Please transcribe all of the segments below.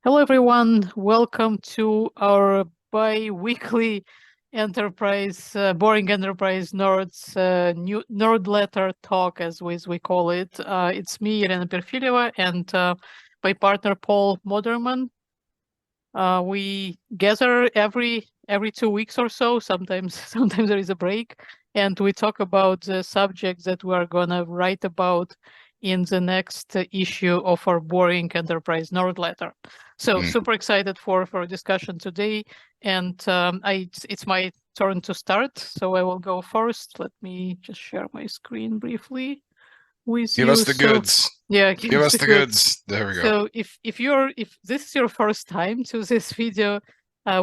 Hello, everyone. Welcome to our bi-weekly Boring Enterprise Nerds new Nerdletter talk, as we call it. It's me, Jelena and my partner Paul Moderman. We gather every 2 weeks or so. Sometimes sometimes there is a break, and we talk about the subjects that we are gonna write about in the next issue of our Boring Enterprise Nerdletter. So super excited for discussion today, and it's my turn to start. So I will go first. Let me just share my screen briefly with Give you. us the goods. Yeah, Give us the goods. There we go. so if this is your first time to this video,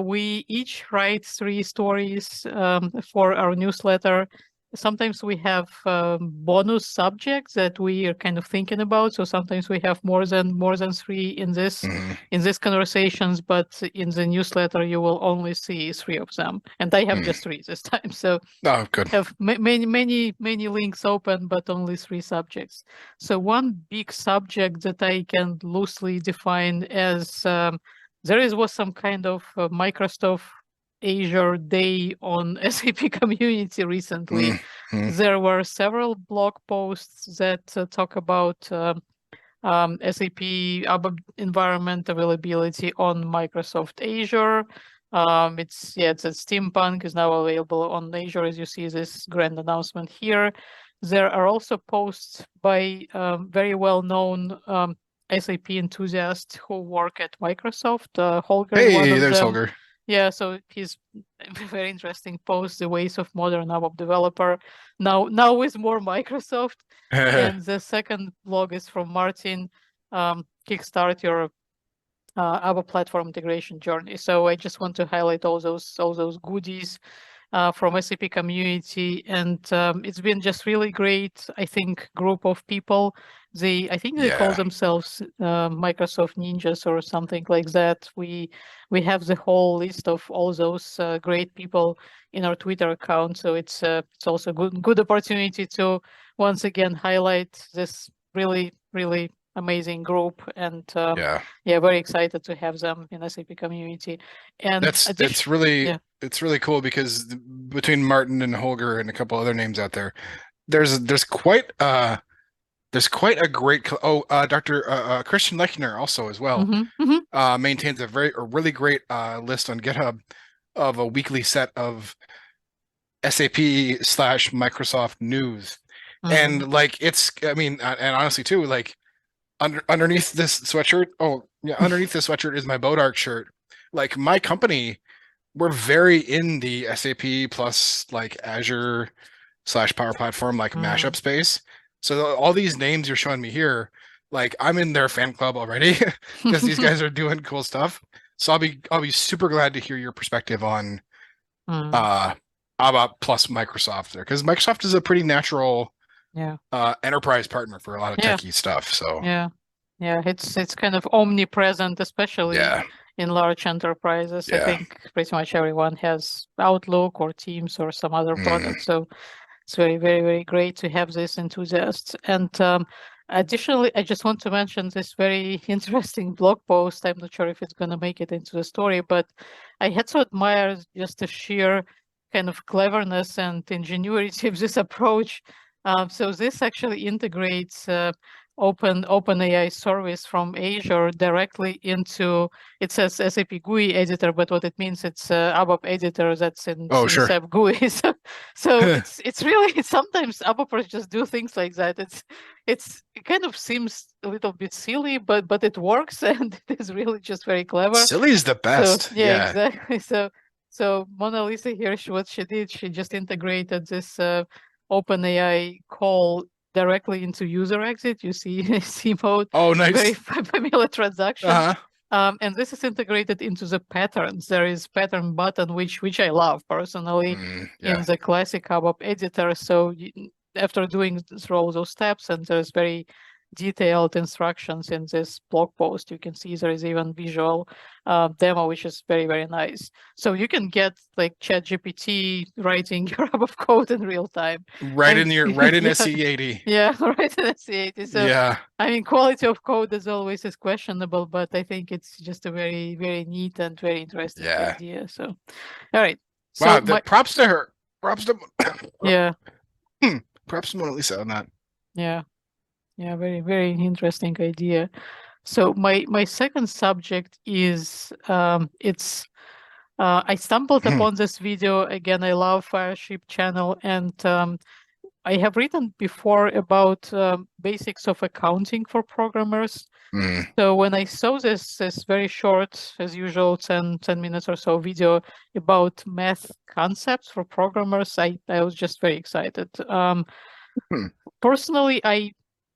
we each write 3 stories for our newsletter. Sometimes we have bonus subjects that we are kind of thinking about. So sometimes we have more than 3 in this conversations, but in the newsletter you will only see 3 of them, and I have just 3 this time. So Oh, good. have many links open, but only 3 subjects. So one big subject that I can loosely define as was some kind of Microsoft Azure Day on SAP community recently. There were several blog posts that talk about SAP ABAP environment availability on Microsoft Azure. It's a Steampunk is now available on Azure, as you see this grand announcement here. There are also posts by very well-known SAP enthusiasts who work at Microsoft. Holger is one Hey, of there's them. Holger. Yeah, so he's very interesting post, the ways of modern ABAP developer. Now with more Microsoft. And the second blog is from Martin, Kickstart Your ABAP platform integration journey. So I just want to highlight all those goodies from SAP community, and it's been just really great. I think group of people. I think they call themselves Microsoft Ninjas or something like that. We have the whole list of all those great people in our Twitter account. So it's also good opportunity to once again highlight this really amazing group, and very excited to have them in SAP community. And it's really cool because between Martin and Holger and a couple other names out there, there's quite a great Dr. Christian Lechner also as well maintains a really great list on GitHub of a weekly set of SAP / Microsoft news. And like and honestly too, like underneath this sweatshirt, underneath this sweatshirt is my Bodark shirt. Like my company, we're very in the SAP plus like Azure / Power Platform like mashup space. So all these names you're showing me here, like I'm in their fan club already because these guys are doing cool stuff. So I'll be super glad to hear your perspective on ABAP plus Microsoft there, because Microsoft is a pretty natural enterprise partner for a lot of techie stuff. So it's kind of omnipresent, especially in large enterprises. I think pretty much everyone has Outlook or Teams or some other product. So it's very great to have these enthusiasts. And additionally, I just want to mention this very interesting blog post. I'm not sure if it's going to make it into the story, but I had to admire just the sheer kind of cleverness and ingenuity of this approach. So this actually integrates OpenAI service from Azure directly into, it says SAP GUI editor, but what it means, it's ABAP editor that's in SAP GUI. So it's really, sometimes ABAPers just do things like that. It kind of seems a little bit silly, but it works, and it is really just very clever. Silly is the best. So, exactly. So Mona Lisa here, what she did, she just integrated this OpenAI call directly into user exit. You see C mode. Oh, nice. Very familiar transaction. And this is integrated into the patterns. There is pattern button, which I love personally in the classic ABAP editor. So after doing through all those steps, and there's very detailed instructions in this blog post. You can see there is even visual demo, which is very, very nice. So you can get like ChatGPT writing your ABAP code in real time. Right in SE80. Yeah, right in SE80. So yeah. I mean, quality of code as always is questionable, but I think it's just a very, very neat and very interesting idea. So, all right. Wow, props to her. Props to yeah. Props to Mona Lisa on that. Yeah. Yeah, very, very interesting idea. So my second subject is I stumbled upon this video again. I love Fireship channel, and I have written before about basics of accounting for programmers. So when I saw this very short, as usual, 10 minutes or so video about math concepts for programmers, I was just very excited. Personally,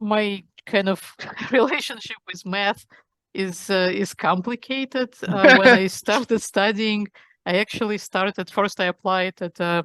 my kind of relationship with math is complicated. When I started studying, I actually started first. I applied at a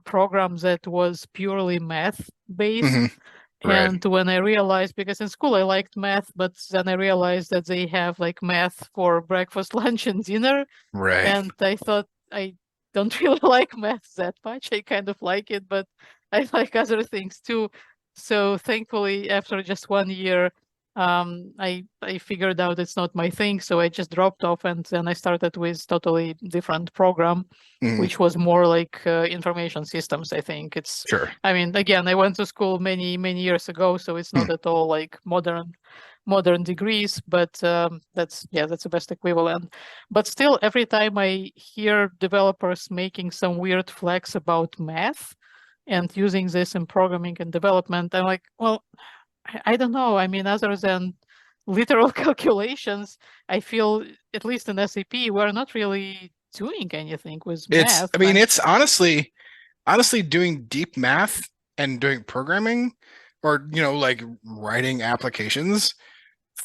program that was purely math based. And when I realized, because in school I liked math, but then I realized that they have like math for breakfast, lunch, and dinner. And I thought, I don't really like math that much. I kind of like it, but I like other things too. So thankfully, after just 1 year, I figured out it's not my thing. So I just dropped off, and then I started with totally different program, which was more like information systems. I think it's. I mean, again, I went to school many years ago, so it's not at all like modern degrees, but that's the best equivalent. But still, every time I hear developers making some weird flex about math and using this in programming and development, I'm like, well, I don't know. I mean, other than literal calculations, I feel, at least in SAP, we're not really doing anything with math. It's honestly doing deep math and doing programming, or like writing applications,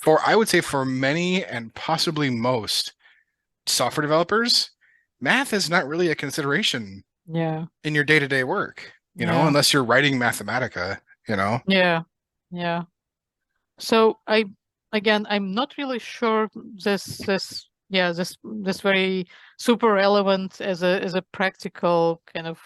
I would say for many and possibly most software developers, math is not really a consideration in your day-to-day work, unless you're writing Mathematica, Yeah. So I'm not really sure this very super relevant as a practical kind of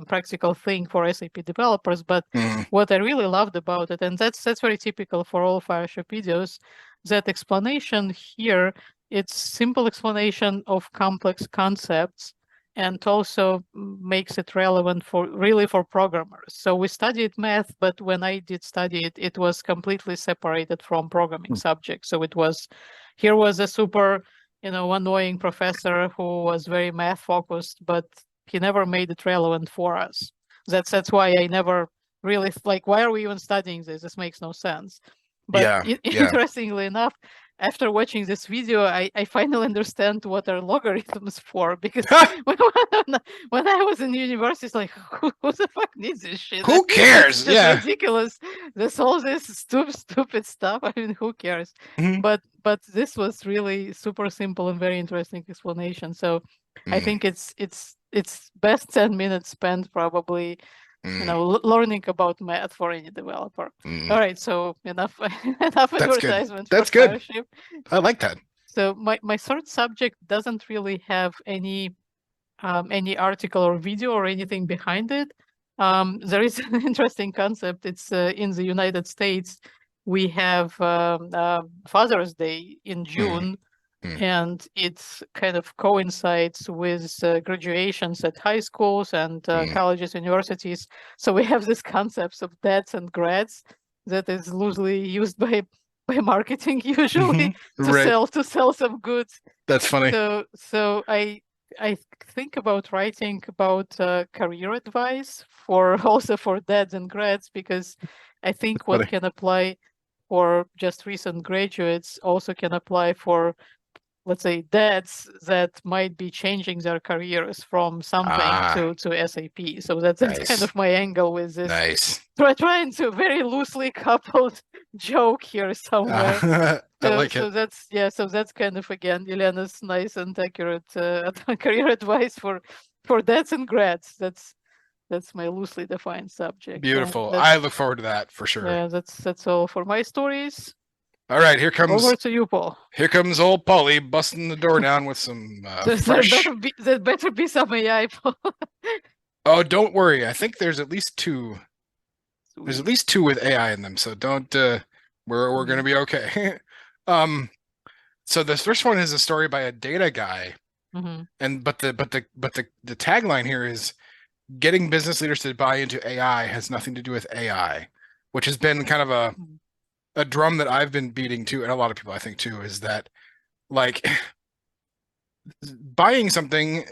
practical thing for SAP developers. But what I really loved about it, and that's very typical for all Fireship videos, that explanation here, it's simple explanation of complex concepts, and also makes it relevant for programmers. So we studied math, but when I did study it, it was completely separated from programming subjects. So here was a super, annoying professor who was very math focused, but he never made it relevant for us. That's why I never really why are we even studying this? This makes no sense. But interestingly enough, after watching this video, I finally understand what are logarithms for, because when I was in university, it's like, who the fuck needs this shit? Who cares? It's ridiculous. There's all this stupid stuff. I mean, who cares? But this was really super simple and very interesting explanation. So I think it's best 10 minutes spent probably learning about math for any developer. All right, so enough advertisement. That's good. I like that. So my third subject doesn't really have any article or video or anything behind it. There is an interesting concept. It's in the United States. We have Father's Day in June. And it kind of coincides with graduations at high schools and colleges, universities. So we have these concepts of dads and grads that is loosely used by marketing usually to sell some goods. That's funny. So I think about writing about career advice also for dads and grads, because I think what can apply for just recent graduates also can apply for, let's say, dads that might be changing their careers from something to SAP. So that's kind of my angle with this. Nice. Trying to very loosely coupled joke here somewhere. I like it. So that's kind of, again, Jelena's nice and accurate career advice for dads and grads. That's That's my loosely defined subject. Beautiful. I look forward to that for sure. Yeah, that's all for my stories. All right, here comes over to you, Paul. Here comes old Polly busting the door down with some fresh. There better be some AI. Oh, don't worry. I think there's at least two. There's at least two with AI in them, so don't. We're gonna be okay. So this first one is a story by a data guy, and but the tagline here is getting business leaders to buy into AI has nothing to do with AI, which has been kind of a drum that I've been beating too, and a lot of people I think too, is that like buying something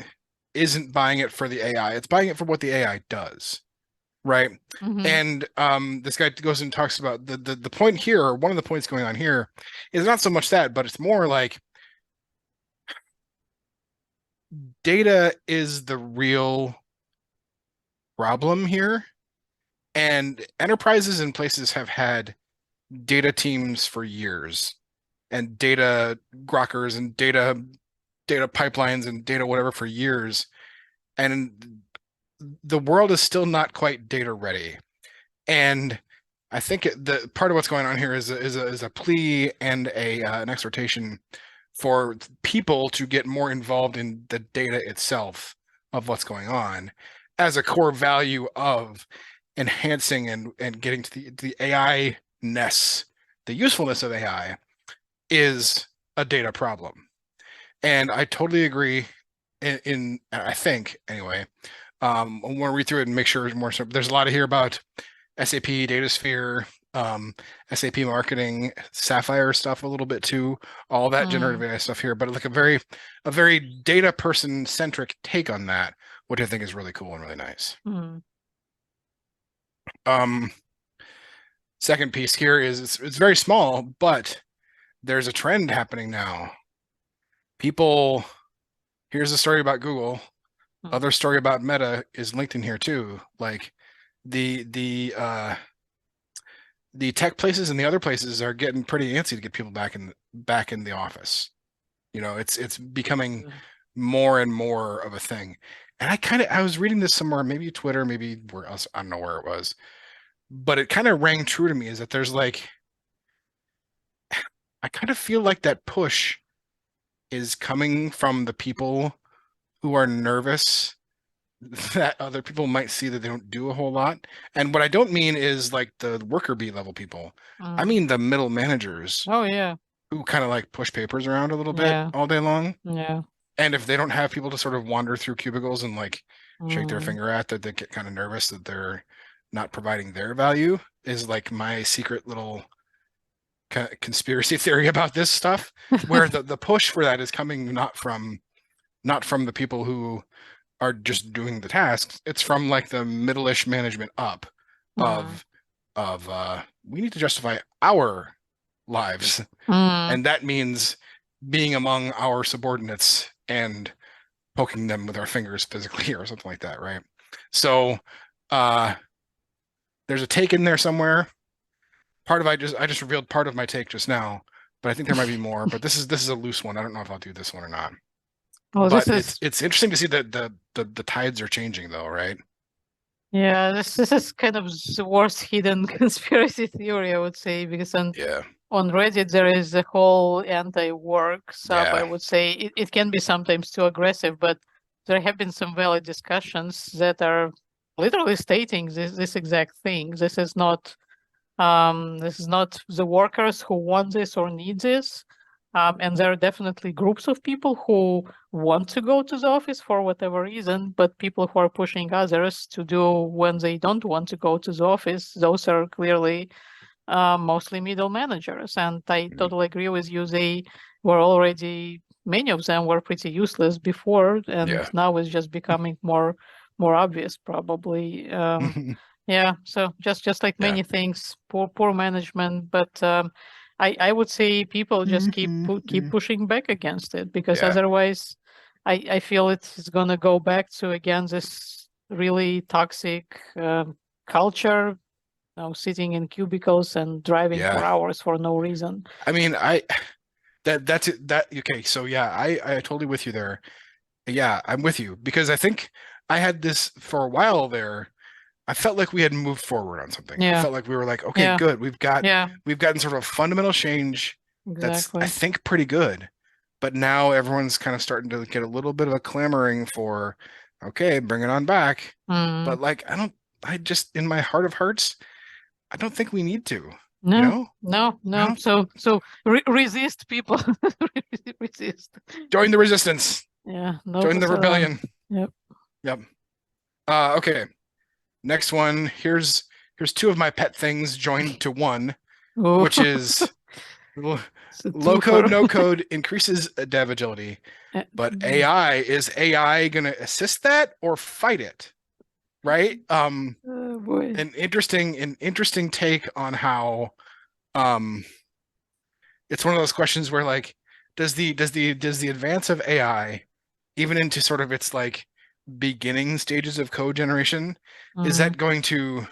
isn't buying it for the AI, it's buying it for what the AI does, right? And this guy goes and talks about the point here, or one of the points going on here is not so much that, but it's more like data is the real problem here, and enterprises and places have had data teams for years, and data grokkers and data pipelines and data whatever for years, and the world is still not quite data ready. And I think the part of what's going on here is a plea and an exhortation for people to get more involved in the data itself of what's going on as a core value of enhancing and getting to the AI-ness. The usefulness of AI is a data problem. And I totally agree in I think anyway. I want to read through it and make sure more. So there's a lot of here about SAP DataSphere, SAP marketing, Sapphire stuff a little bit too, all that generative AI stuff here, but like a very data person centric take on that, which I think is really cool and really nice. Second piece here is it's very small, but there's a trend happening now. People, here's a story about Google. Other story about Meta is linked in here too. Like the tech places and the other places are getting pretty antsy to get people back in the office. You know, it's becoming more and more of a thing. And I was reading this somewhere, maybe Twitter, maybe where else, I don't know where it was, but it kind of rang true to me, is that there's like, I kind of feel like that push is coming from the people who are nervous that other people might see that they don't do a whole lot. And what I don't mean is like the worker bee level people. I mean the middle managers. Oh yeah. Who kind of like push papers around a little bit all day long. Yeah. And if they don't have people to sort of wander through cubicles and like shake their finger at, that they get kind of nervous that they're not providing their value, is like my secret little conspiracy theory about this stuff, where the push for that is coming not from the people who are just doing the tasks. It's from like the middle-ish management up of we need to justify our lives, and that means being among our subordinates and poking them with our fingers physically or something like that, right? So there's a take in there somewhere. I just revealed part of my take just now, but I think there might be more. But this is a loose one. I don't know if I'll do this one or not. Well, but it's interesting to see that the tides are changing, though, right? Yeah, this is kind of the worst hidden conspiracy theory, I would say, because on Reddit there is a whole anti-work sub. I would say it can be sometimes too aggressive, but there have been some valid discussions that are literally stating this exact thing. This is not the workers who want this or need this. And there are definitely groups of people who want to go to the office for whatever reason, but people who are pushing others to do when they don't want to go to the office, those are clearly mostly middle managers. And I totally agree with you. They were already, many of them were pretty useless before, and now it's just becoming more obvious, probably. Yeah, so just like many things, poor management, but I would say people just keep pushing back against it, because otherwise I feel it's gonna go back to, again, this really toxic culture, sitting in cubicles and driving for hours for no reason. I mean, that's it. Okay, so I totally with you there. Yeah, I'm with you, because I think I had this for a while there. I felt like we had moved forward on something. I felt like we were like, okay, good. We've gotten sort of a fundamental change that's, I think, pretty good. But now everyone's kind of starting to get a little bit of a clamoring for, okay, bring it on back. But like, I just, in my heart of hearts, I don't think we need to. No, no. So resist, people. Resist. Join the resistance. Yeah. Join the rebellion. Yep. Okay. Next one. Here's two of my pet things joined to one, which is low code, no code increases dev agility. But is AI going to assist that or fight it? Right? Oh boy. An interesting take on how it's one of those questions where, like, does the advance of AI, even into sort of its like beginning stages of code generation, is that going to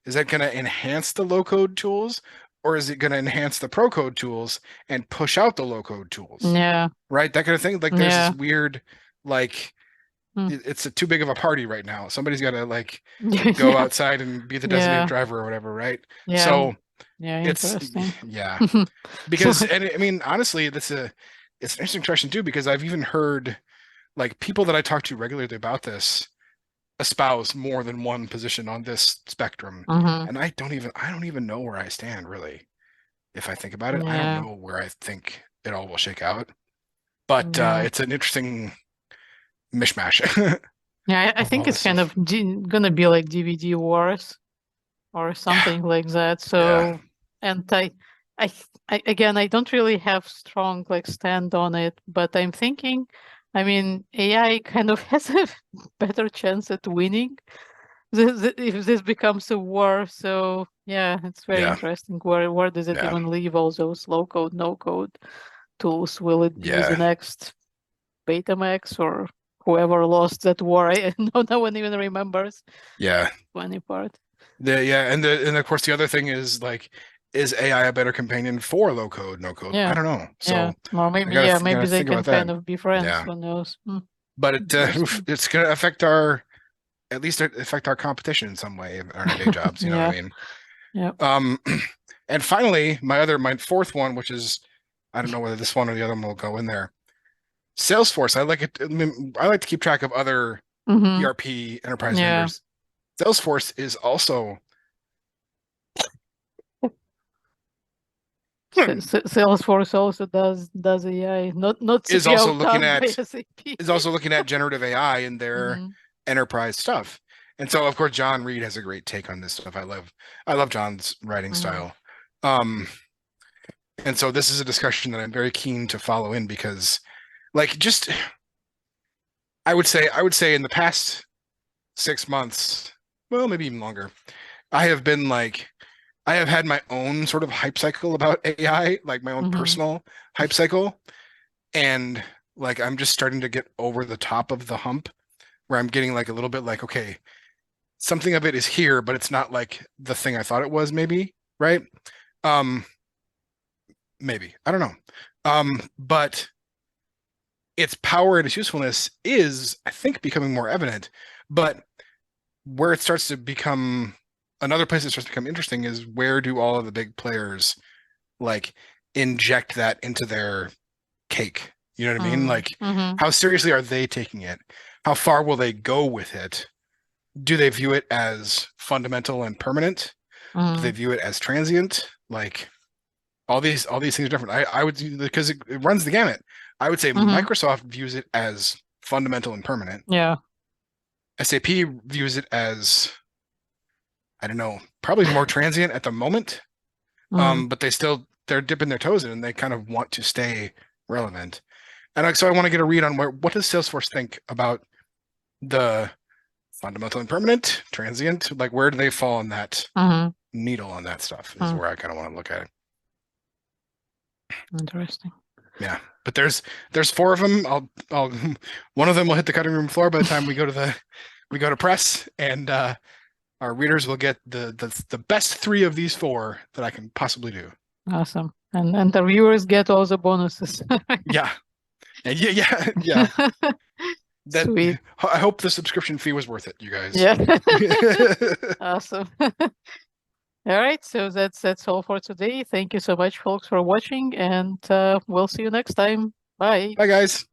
enhance the low code tools, or is it going to enhance the pro code tools and push out the low code tools? Yeah. Right? That kind of thing. Like, there's this weird, like, it's too big of a party right now. Somebody's got to like go outside and be the designated driver or whatever, right? Yeah. So it's because and I mean, honestly, it's an interesting question too, because I've even heard like people that I talk to regularly about this espouse more than one position on this spectrum, and I don't even know where I stand, really. If I think about it, I don't know where I think it all will shake out, but it's an interesting mishmash. I think it's kind of gonna be like DVD wars or something like that. So, and I again, I don't really have strong like stand on it, but I'm thinking, I mean, AI kind of has a better chance at winning if this becomes a war. So yeah, it's very interesting. Where does it even leave all those low code, no code tools? Will it be the next Betamax or whoever lost that war? No one even remembers. Funny part. And of course the other thing is, like, is AI a better companion for low code, no code? I don't know. So or maybe maybe they can kind of be friends. Who knows? But it's going to affect our competition in some way in our day jobs. You know what I mean? Yeah. And finally, my fourth one, which is, I don't know whether this one or the other one will go in there. Salesforce. I like it. I like to keep track of other ERP enterprise vendors. Salesforce is also Salesforce also does AI, not is also looking at generative AI in their enterprise stuff. And so, of course, John Reed has a great take on this stuff. I love John's writing style. And so this is a discussion that I'm very keen to follow in, because, like, just I would say in the past 6 months, well, maybe even longer, I have had my own sort of hype cycle about AI, like my own personal hype cycle. And like, I'm just starting to get over the top of the hump, where I'm getting like a little bit like, okay, something of it is here, but it's not like the thing I thought it was, maybe, right? Maybe, I don't know. But its power and its usefulness is, I think, becoming more evident. But where it starts to become, another place that starts to become interesting is, where do all of the big players like inject that into their cake? You know what I mean? Like, how seriously are they taking it? How far will they go with it? Do they view it as fundamental and permanent? Do they view it as transient? Like, all these things are different. I would, because it runs the gamut. I would say Microsoft views it as fundamental and permanent. Yeah. SAP views it as, I don't know, probably more transient at the moment. But they're dipping their toes in, and they kind of want to stay relevant. And so I want to get a read on what does Salesforce think about the fundamental and permanent, transient, like, where do they fall on that needle on that stuff is where I kind of want to look at it. Interesting. Yeah, but there's 4 of them. I'll one of them will hit the cutting room floor by the time we go to press, and our readers will get the best 3 of these 4 that I can possibly do. Awesome. And the viewers get all the bonuses. Yeah. Sweet. I hope the subscription fee was worth it, you guys. Yeah. Awesome. All right, so that's all for today. Thank you so much, folks, for watching, and we'll see you next time. Bye. Bye, guys.